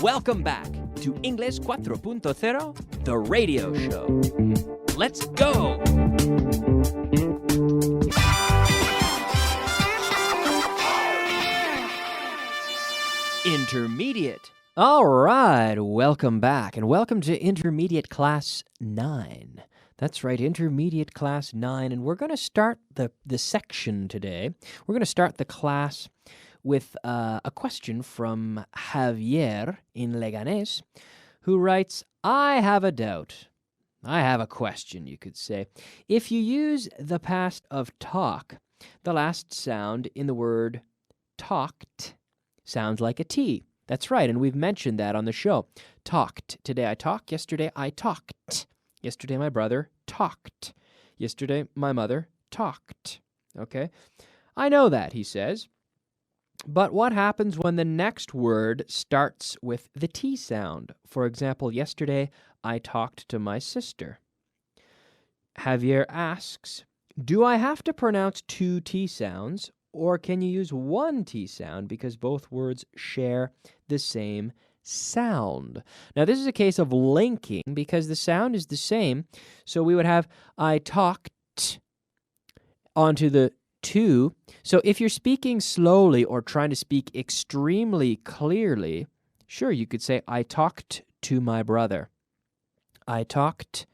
Welcome back to English 4.0, the radio show. Let's go! Intermediate. All right, welcome back, and welcome to Intermediate Class 9. That's right, Intermediate Class 9, and we're going to start the section today. We're going to start the class with a question from Javier in Leganés, who writes, I have a doubt. I have a question, you could say. If you use the past of talk, the last sound in the word talked sounds like a T. That's right, and we've mentioned that on the show. Talked. Today I talked. Yesterday I talked. Yesterday my brother talked. Yesterday my mother talked. Okay? I know that, he says. But what happens when the next word starts with the T sound? For example, yesterday I talked to my sister. Javier asks, do I have to pronounce two T sounds, or can you use one T sound because both words share the same sound? Now, this is a case of linking because the sound is the same. So we would have I talked onto the two. So if you're speaking slowly or trying to speak extremely clearly, sure, you could say, I talked to my brother. I talked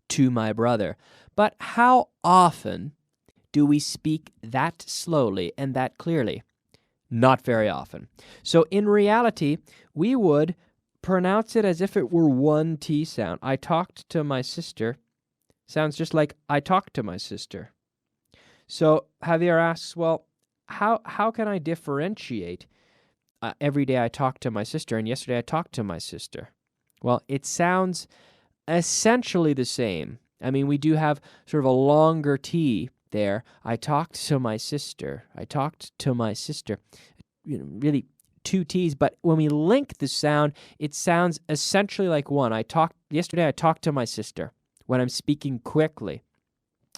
to my brother. But how often do we speak that slowly and that clearly? Not very often. So in reality, we would pronounce it as if it were one T sound. I talked to my sister sounds just like I talked to my sister. So Javier asks, well, how can I differentiate every day I talk to my sister and yesterday I talked to my sister? Well, it sounds essentially the same. I mean, we do have sort of a longer T there. I talked to my sister. I talked to my sister. You know, really two T's, but when we link the sound, it sounds essentially like one. Yesterday I talked to my sister when I'm speaking quickly.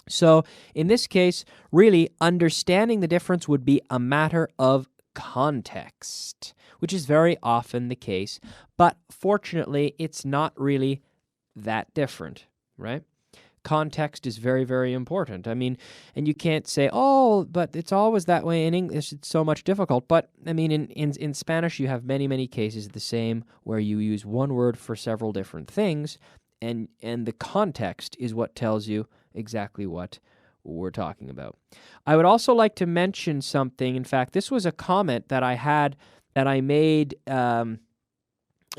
So in this case, really understanding the difference would be a matter of context, which is very often the case, but fortunately it's not really that different, right? Context is very, very important. I mean, and you can't say, oh, but it's always that way in English, it's so much difficult. But, I mean, in Spanish, you have many, many cases the same where you use one word for several different things, and the context is what tells you exactly what we're talking about. I would also like to mention something. In fact, this was a comment that I made a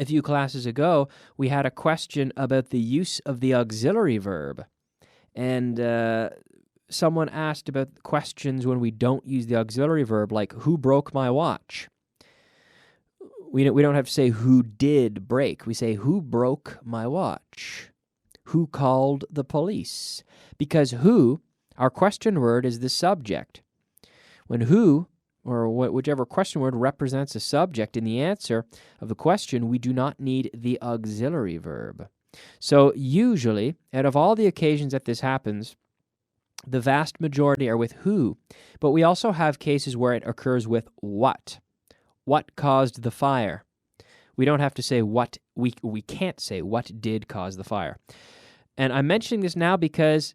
few classes ago. We had a question about the use of the auxiliary verb. And someone asked about questions when we don't use the auxiliary verb, like, who broke my watch? We don't have to say who did break. We say who broke my watch? Who called the police? Because who, our question word, is the subject. When who, or whichever question word represents a subject in the answer of the question, we do not need the auxiliary verb. So usually, out of all the occasions that this happens, the vast majority are with who, but we also have cases where it occurs with what. What caused the fire? We don't have to say what, we can't say what did cause the fire. And I'm mentioning this now because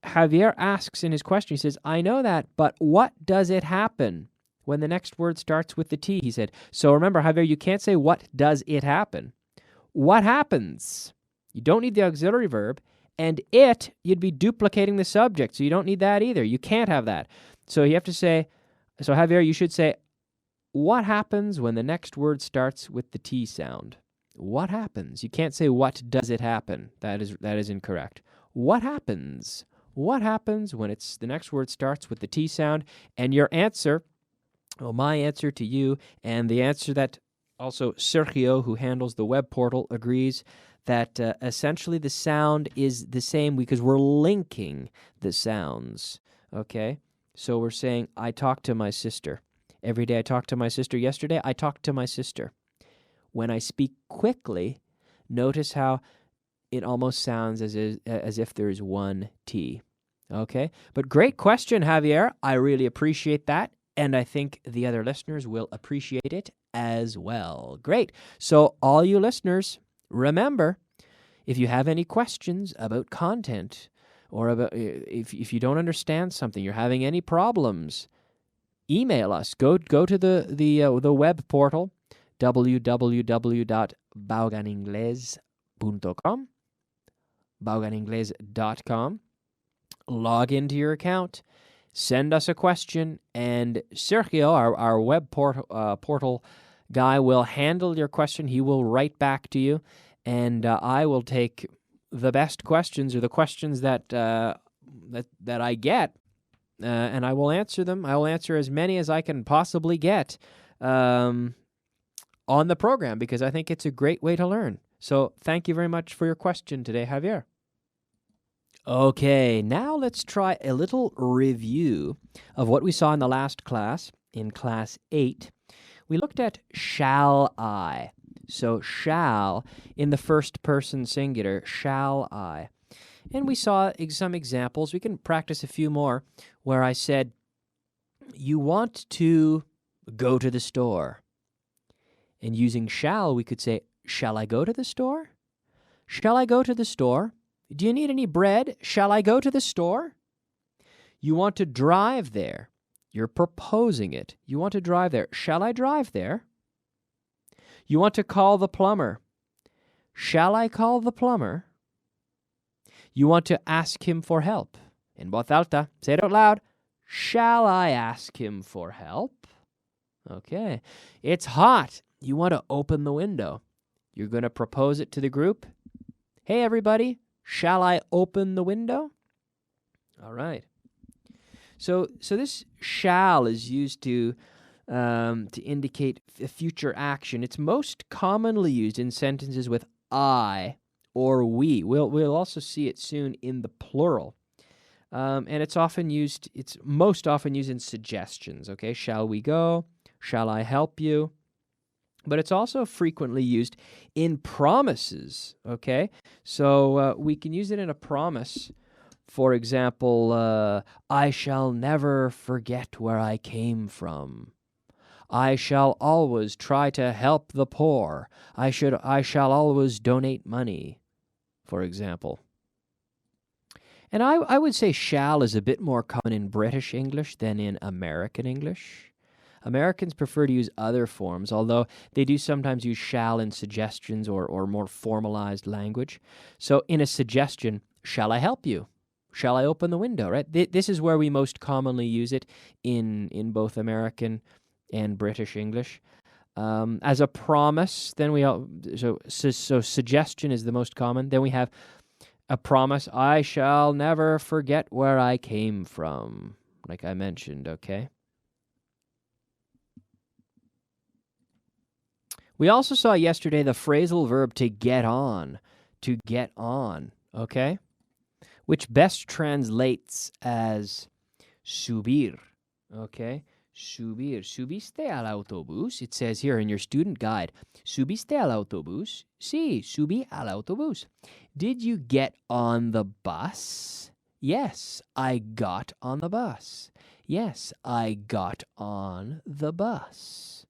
Javier asks in his question, he says, I know that, but what does it happen when the next word starts with the T? He said, so remember, Javier, you can't say what does it happen. What happens? You don't need the auxiliary verb, and it, you'd be duplicating the subject, so you don't need that either. You can't have that. So you have to say, so Javier, you should say, what happens when the next word starts with the T sound? What happens? You can't say what does it happen. That is incorrect. What happens? What happens when the next word starts with the T sound? And your answer, well, my answer to you, and the answer that also Sergio, who handles the web portal, agrees that essentially the sound is the same because we're linking the sounds, okay? So we're saying, I talked to my sister. Every day I talk to my sister. Yesterday I talked to my sister. When I speak quickly, notice how it almost sounds as if there's one T. Okay? But great question, Javier. I really appreciate that. and I think the other listeners will appreciate it as well. Great. So all you listeners, remember, if you have any questions about content or about if you don't understand something, you're having any problems, email us. Go to the web portal, www.bauganingles.com, bauganingles.com. Log into your account, send us a question, and Sergio, our web portal guy, will handle your question. He will write back to you, and I will take the best questions, or the questions that I get, and I will answer them. I will answer as many as I can possibly get on the program, because I think it's a great way to learn. So thank you very much for your question today, Javier. Okay, now let's try a little review of what we saw in the last class, in Class 8. We looked at shall I. So shall in the first person singular, shall I. And we saw some examples. We can practice a few more where I said, you want to go to the store. And using shall, we could say, shall I go to the store? Shall I go to the store? Do you need any bread? Shall I go to the store? You want to drive there. You're proposing it. You want to drive there. Shall I drive there? You want to call the plumber. Shall I call the plumber? You want to ask him for help. En voz alta, say it out loud. Shall I ask him for help? Okay. It's hot. You want to open the window. You're going to propose it to the group. Hey, everybody. Shall I open the window? All right. So this shall is used to indicate a future action. It's most commonly used in sentences with I or we. We'll also see it soon in the plural. And it's most often used in suggestions. Okay, shall we go? Shall I help you? But it's also frequently used in promises, okay? So we can use it in a promise. For example, I shall never forget where I came from. I shall always try to help the poor. I shall always donate money, for example. And I would say shall is a bit more common in British English than in American English. Americans prefer to use other forms, although they do sometimes use shall in suggestions or more formalized language. So in a suggestion, shall I help you? Shall I open the window, right? This is where we most commonly use it in both American and British English. As a promise, then so suggestion is the most common. Then we have a promise, I shall never forget where I came from, like I mentioned, okay? We also saw yesterday the phrasal verb to get on, okay? Which best translates as subir, okay? Subir. ¿Subiste al autobús? It says here in your student guide, ¿subiste al autobús? Sí, subí al autobús. Did you get on the bus? Yes, I got on the bus. Yes, I got on the bus.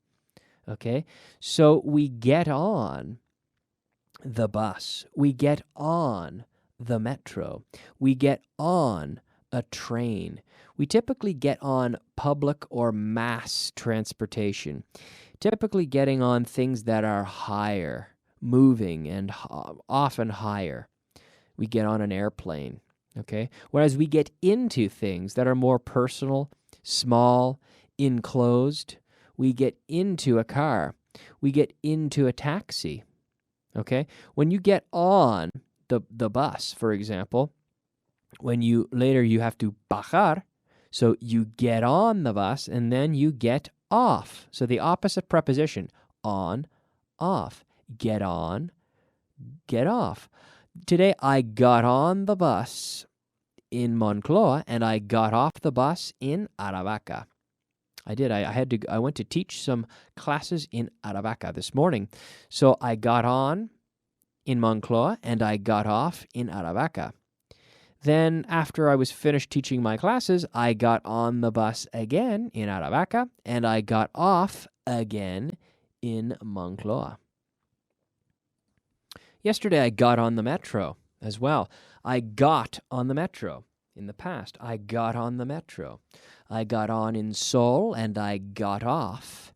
Okay, so we get on the bus. We get on the metro. We get on a train. We typically get on public or mass transportation, typically getting on things that are higher, moving and often higher. We get on an airplane, okay? Whereas we get into things that are more personal, small, enclosed. We get into a car. We get into a taxi, okay? When you get on the bus, for example, later you have to bajar, so you get on the bus and then you get off. So the opposite preposition, on, off. Get on, get off. Today I got on the bus in Moncloa and I got off the bus in Aravaca. I did. I went to teach some classes in Aravaca this morning. So I got on in Moncloa and I got off in Aravaca. Then after I was finished teaching my classes, I got on the bus again in Aravaca, and I got off again in Moncloa. Yesterday I got on the metro as well. I got on the metro. In the past, I got on the metro. I got on in Sol, and I got off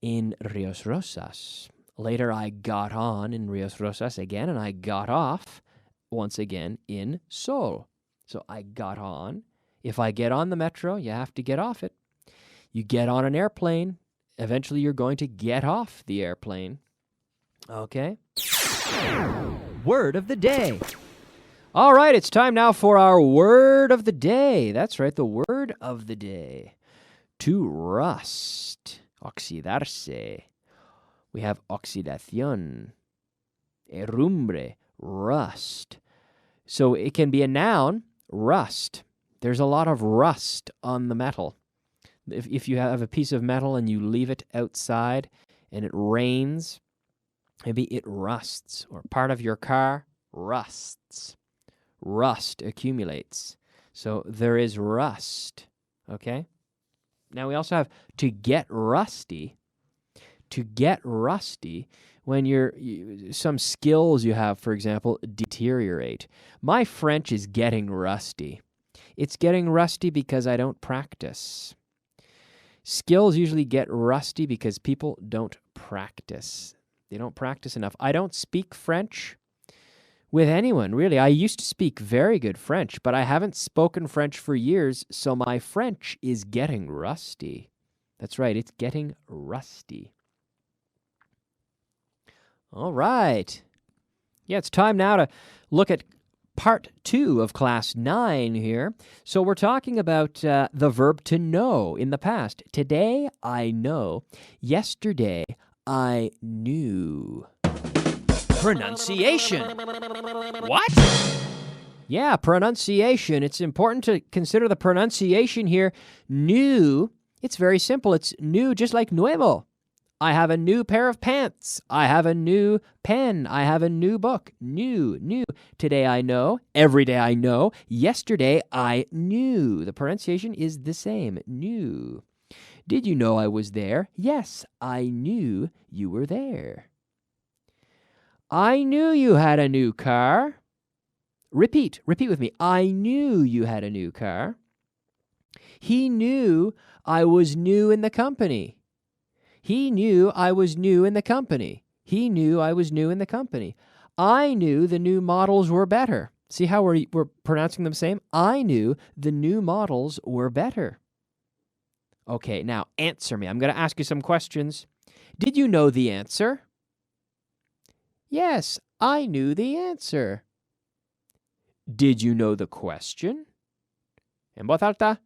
in Rios Rosas. Later, I got on in Rios Rosas again, and I got off once again in Sol. So I got on. If I get on the metro, you have to get off it. You get on an airplane, eventually you're going to get off the airplane. Okay? Word of the day. All right, it's time now for our word of the day. That's right, the word of the day. To rust. Oxidarse. We have oxidación. Herrumbre. Rust. So it can be a noun, rust. There's a lot of rust on the metal. If you have a piece of metal and you leave it outside and it rains, maybe it rusts. Or part of your car rusts. Rust accumulates. So there is rust. Okay? Now we also have to get rusty. To get rusty, when some skills you have, for example, deteriorate. My French is getting rusty. It's getting rusty because I don't practice. Skills usually get rusty because people don't practice. They don't practice enough. I don't speak French with anyone, really. I used to speak very good French, but I haven't spoken French for years, so my French is getting rusty. That's right, it's getting rusty. All right. Yeah, it's time now to look at part 2 of class 9 here. So we're talking about the verb to know in the past. Today, I know. Yesterday, I knew. Pronunciation. What? Yeah, pronunciation. It's important to consider the pronunciation here. New, it's very simple. It's new, just like nuevo. I have a new pair of pants. I have a new pen. I have a new book. New, new. Today I know. Every day I know. Yesterday I knew. The pronunciation is the same. Knew. Did you know I was there? Yes, I knew you were there. I knew you had a new car. Repeat with me. I knew you had a new car. He knew I was new in the company. He knew I was new in the company. He knew I was new in the company. I knew the new models were better. See how we're pronouncing them the same? I knew the new models were better. Okay, now answer me. I'm going to ask you some questions. Did you know the answer? Yes, I knew the answer. Did you know the question? En voz alta.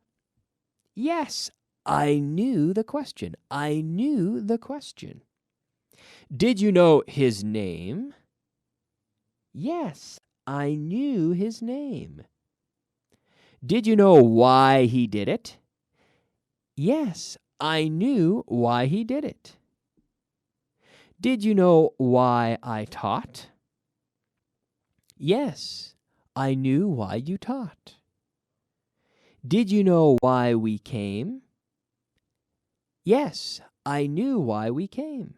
Yes, I knew the question. I knew the question. Did you know his name? Yes, I knew his name. Did you know why he did it? Yes, I knew why he did it. Did you know why I taught? Yes, I knew why you taught. Did you know why we came? Yes, I knew why we came.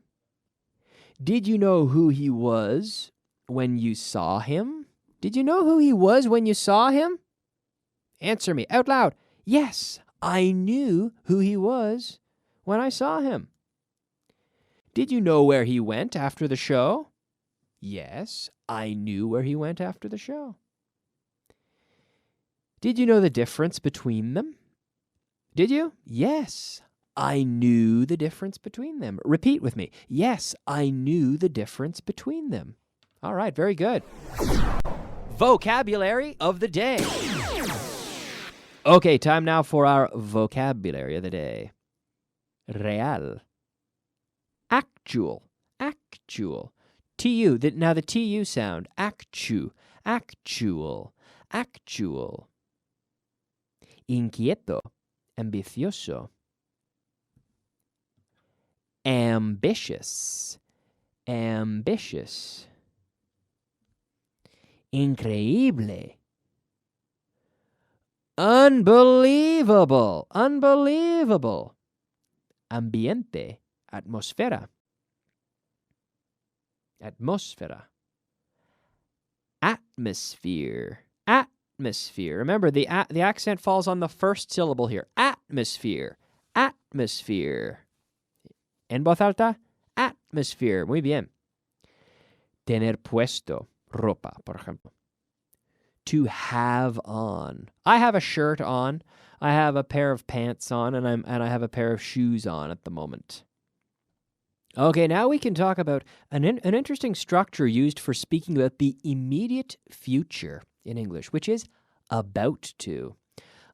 Did you know who he was when you saw him? Did you know who he was when you saw him? Answer me out loud. Yes, I knew who he was when I saw him. Did you know where he went after the show? Yes, I knew where he went after the show. Did you know the difference between them? Did you? Yes, I knew the difference between them. Repeat with me. Yes, I knew the difference between them. All right, very good. Vocabulary of the day. Okay, time now for our vocabulary of the day. Real. Actual. Actual. TU. Now the TU sound. Actual. Actual. Inquieto. Ambicioso. Ambitious. Ambitious. Increíble. Unbelievable. Unbelievable. Ambiente. Atmosfera. Atmosfera. Atmosphere. Atmosphere. Remember, the accent falls on the first syllable here. Atmosphere. Atmosphere. En voz alta. Atmosphere. Muy bien. Tener puesto. Ropa, por ejemplo. To have on. I have a shirt on. I have a pair of pants on, and I have a pair of shoes on at the moment. Okay, now we can talk about an interesting structure used for speaking about the immediate future in English, which is about to.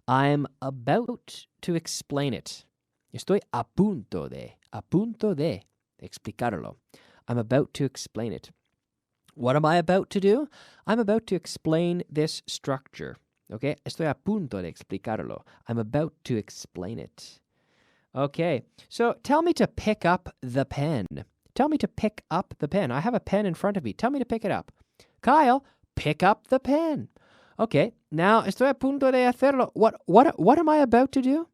I'm about to explain it. Estoy a punto de explicarlo. I'm about to explain it. What am I about to do? I'm about to explain this structure. Okay? Estoy a punto de explicarlo. I'm about to explain it. Okay, so tell me to pick up the pen. Tell me to pick up the pen. I have a pen in front of me. Tell me to pick it up. Kyle, pick up the pen. Okay, now estoy a punto de hacerlo. What am I about to do?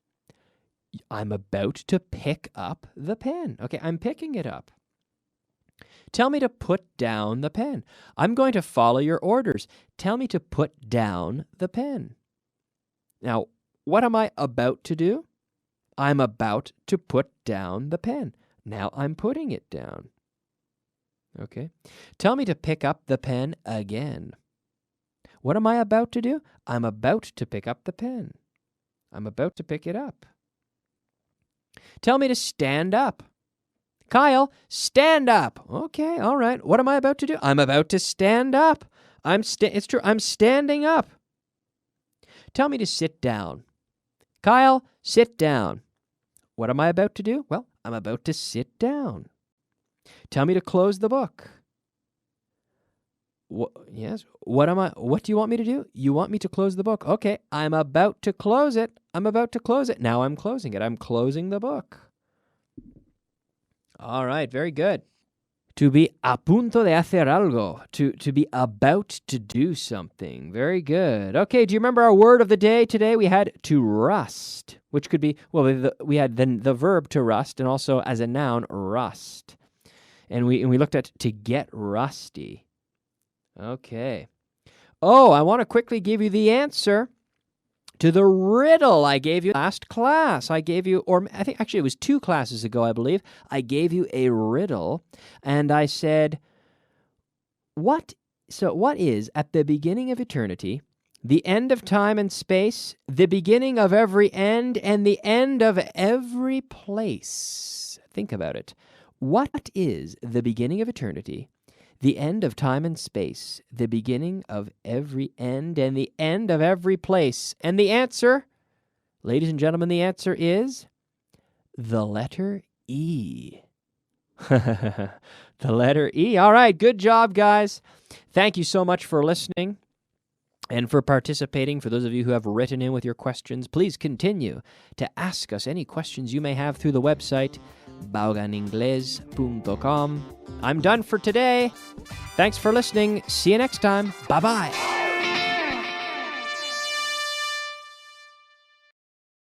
I'm about to pick up the pen. Okay, I'm picking it up. Tell me to put down the pen. I'm going to follow your orders. Tell me to put down the pen. Now, what am I about to do? I'm about to put down the pen. Now I'm putting it down. Okay. Tell me to pick up the pen again. What am I about to do? I'm about to pick up the pen. I'm about to pick it up. Tell me to stand up. Kyle, stand up. Okay, all right. What am I about to do? I'm about to stand up. It's true. I'm standing up. Tell me to sit down. Kyle, sit down. What am I about to do? Well, I'm about to sit down. Tell me to close the book. Yes. What do you want me to do? You want me to close the book. Okay, I'm about to close it. I'm about to close it. Now I'm closing it. I'm closing the book. All right, very good. To be a punto de hacer algo. To be about to do something. Very good. Okay, do you remember our word of the day today? We had to rust, which could be, well, we had the verb to rust, and also as a noun, rust. And we looked at to get rusty. Okay. Oh, I want to quickly give you the answer to the riddle I gave you last class. I gave you, or I think actually it was 2 classes ago, I believe. I gave you a riddle, and I said, what is at the beginning of eternity, the end of time and space, the beginning of every end, and the end of every place? Think about it. What is the beginning of eternity, the end of time and space, the beginning of every end, and the end of every place? And the answer, ladies and gentlemen, the answer is the letter E. The letter E. All right, good job, guys. Thank you so much for listening and for participating. For those of you who have written in with your questions, please continue to ask us any questions you may have through the website, vaughaningles.com. I'm done for today. Thanks for listening. See you next time. Bye-bye.